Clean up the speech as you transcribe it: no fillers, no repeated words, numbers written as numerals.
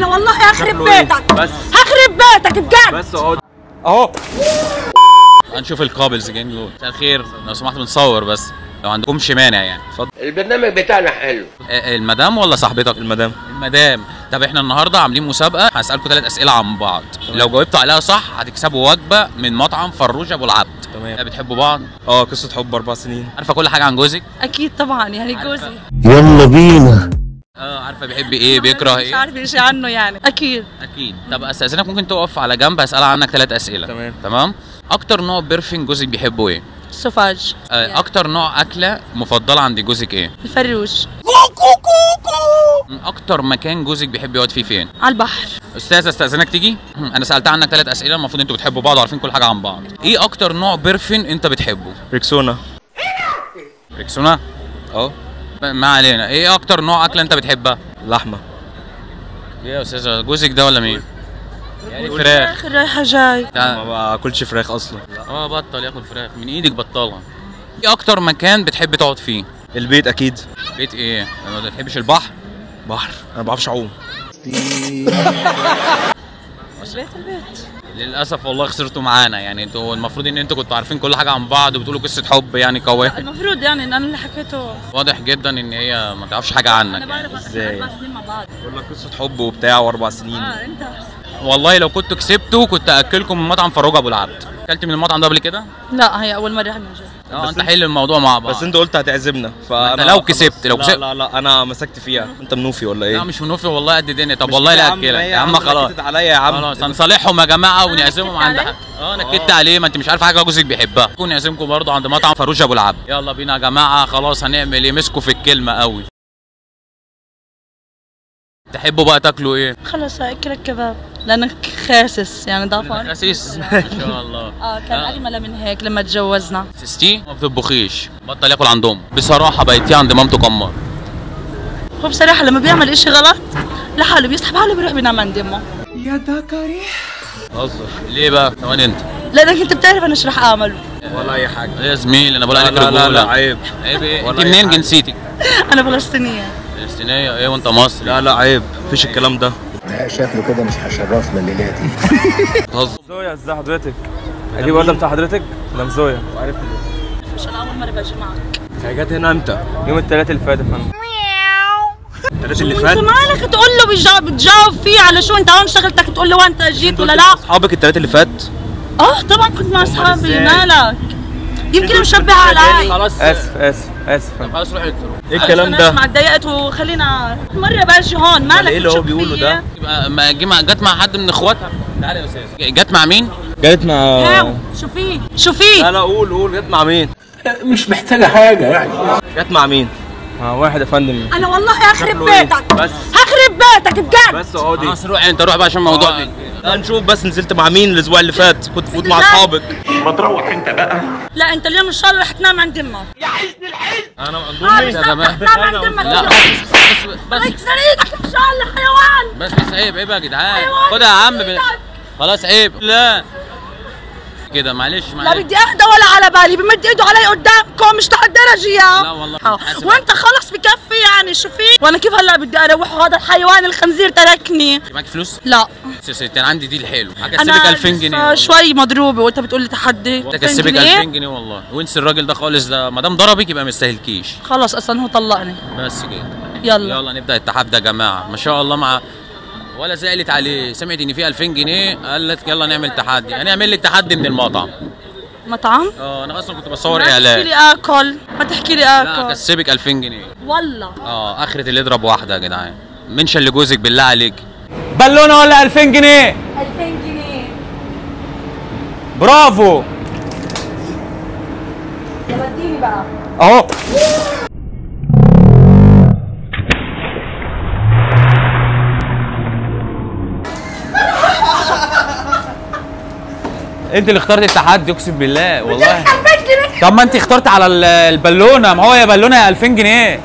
انا والله هخرب بيتك بس هخرب بيتك بجد بس اهو هنشوف الكابلز جايين دول. مساء الخير، لو سمحت بنصور بس لو عندكمش مانع يعني. اتفضل. البرنامج بتاعنا حلو. المدام ولا صاحبتك؟ المدام. طب احنا النهارده عاملين مسابقه، هسألكم 3 اسئله عن بعض. لو جاوبتوا عليها صح هتكسبوا وجبه من مطعم فروج ابو العبد. تمام. بتحبوا بعض؟ قصه حب 4 سنين. عارفه كل حاجه عن جوزك؟ اكيد طبعا يعني جوزي. يلا بينا. عارفه بيحب ايه بيكره ايه؟ مش عارفه شيء عنه يعني. اكيد. طب استاذنك ممكن تقف على جنب، هسأل عنك 3 اسئله. تمام. اكتر نوع بيرفيوم جوزك بيحبه ايه؟ السوفاج. اكتر نوع اكله مفضله عند جوزك ايه؟ الفروج. اكتر مكان جوزك بيحب يقعد فيه فين؟ على البحر. استاذ استاذنك تيجي؟ انا سالت عنك 3 اسئله، المفروض انتوا بتحبوا بعض وعارفين كل حاجه عن بعض. ايه اكتر نوع بيرفيوم انت بتحبه؟ ريكسونا. ما علينا. ايه اكتر نوع اكله انت بتحبها؟ لحمه. ايه يا استاذ، جوزك ده ولا مين؟ يعني فراخ رايحه جاي. ما باكلش فراخ اصلا. بطل ياكل فراخ من ايدك، بطلها. ايه اكتر مكان بتحب تقعد فيه؟ البيت اكيد. بيت ايه؟ ما بتحبش البحر؟ بحر، انا ما بعرفش اعوم. البيت. للاسف والله خسرتوا معانا، يعني انتوا المفروض ان انتوا كنتوا عارفين كل حاجه عن بعض وبتقولوا قصه حب يعني قويه. المفروض يعني ان انا اللي حكيته. واضح جدا ان هي ما تعرفش حاجه عنك. انا بعرف ازاي؟ 4 سنين مع بعض. بقول لك قصه حب وبتاع و4 سنين. انت والله لو كنتوا كسبتوا كنت اكلكم من مطعم فروج ابو العبد. اكلت من المطعم ده قبل كده؟ لا، هي اول مره هنجي. انت حل الموضوع مع بعض. بس انت قلت هتعزمنا فانا لو كسبت لا انا مسكت فيها. انت منوفي ولا ايه؟ لا مش منوفي والله، قد الدنيا. طب والله لا اكلك يا عم. خلاص عليا يا عم. خلاص هنصالحهم يا جماعه ونعزمهم عند حد. انا نكدت عليه، ما انت مش عارفه حاجه جوزك بيحبها. نكون نعزمكم برضه عند مطعم فروج ابو العبد. يلا بينا يا جماعه. خلاص هنعمل ايه؟ مسكوا في الكلمه قوي. تحبوا بقى تاكلوا ايه؟ خلص اكلك كباب لانك خاسس يعني ضعفان. خسيس ما شاء الله. كان اجمل من هيك لما تجوزنا. سستي ما بتطبخيش، بطل ياكل عندهم. بصراحه بقيتي عند مامته كمار. هو بصراحه لما بيعمل اشي غلط لحاله بيسحب حاله بيروح بينام عند امه. يا ده كريم. هزر ليه بقى؟ ثواني انت. لانك انت بتعرف انا ايش راح اعمل. ولا اي حاجه. يا زميل انا بقول عليك رجوله. لا عيب. عيب ايه؟ انت منين جنسيتك؟ انا فلسطينيه. فلسطينيه ايه وانت مصري؟ لا عيب، مفيش الكلام ده. شكله كده مش هشرفنا الليله دي. بتهزر. زويا ازاي حضرتك؟ اجيب ورده بتاع حضرتك؟ لا مزويا. وعرفت ليه؟ مش انا اول مره باجي معك. هي جت هنا امتى؟ يوم الثلاث اللي فات يا فندم. الثلاث اللي فات؟ انت مالك تقول له بتجاوب فيه على شو؟ انت هون شغلتك تقول له وانت جيت ولا لا؟ اصحابك الثلاث اللي فات؟ طبعا كنت مع اصحابي. مالك؟ يمكن مشبه علي. خلاص اسف. طب خلاص روح اكتب. ايه الكلام ده؟ ما اتضايقت وخلينا مره باجي هون. مالك؟ ايه اللي هو بيقوله ده؟ يبقى ما جت مع حد من اخواتها. تعالى يا استاذ. جت مع مين؟ جت مع شو فيه؟ لا قول جت مع مين؟ مش محتاجه حاجه يعني. جت مع مين؟ واحد يا فندم. انا والله هخرب بيتك. بس هخرب بيتك بجد. بس اقعدي. خلاص روح انت، روح بقى عشان الموضوع. لا نشوف بس نزلت مع مين الاسبوع اللي فات؟ كنت فوت مع اصحابك. ما تروح انت بقى. لا انت اليوم ان شاء الله رح تنام عند امك. انا عندي تنام عند امك. لا بس يكسر ايدك ان شاء الله حيوان. بس عيب يا جدعان. خدها يا عم خلاص عيب. لا كده معلش. لا بدي اهدى ولا على بالي. بمد ايده علي قدامكم مش لهالدرجه يا. لا والله وانت خلص بكفي يعني. شو في؟ وانا كيف هلا بدي اروح وهذا الحيوان الخنزير تركني. معاك فلوس؟ لا كان عندي ديل حلو. هكسبك 2000 جنيه. انا شوي مضروبه وانت بتقول لي تحدي. هكسبك 2000 جنيه والله. وانسى الراجل ده خالص. ده ما دام ضربك يبقى ما يستاهلكيش. خلص اصلا هو طلقني. بس كده. يلا نبدا التحدي يا جماعه. ما شاء الله مع ولا زعلت عليه. سمعت ان في 2000 جنيه قالت يلا نعمل تحدي. هنعمل لك تحدي من المطعم. مطعم؟ انا اصلا كنت بصور ما اعلان. تحكي لي اكل. ما تحكي لي اكل. لا هكسبك 2000 جنيه والله. اخرة اللي يضرب واحده يا جدعان. منشن لجوزك بالله عليك. بالونه ولا 2000 جنيه؟ 2000 جنيه. برافو. يلا اديني بقى. اهو. انت اللي اخترت التحدي اقسم بالله والله. طب ما انت اخترت على البالونه. ما هو يا بالونه يا 2000 جنيه.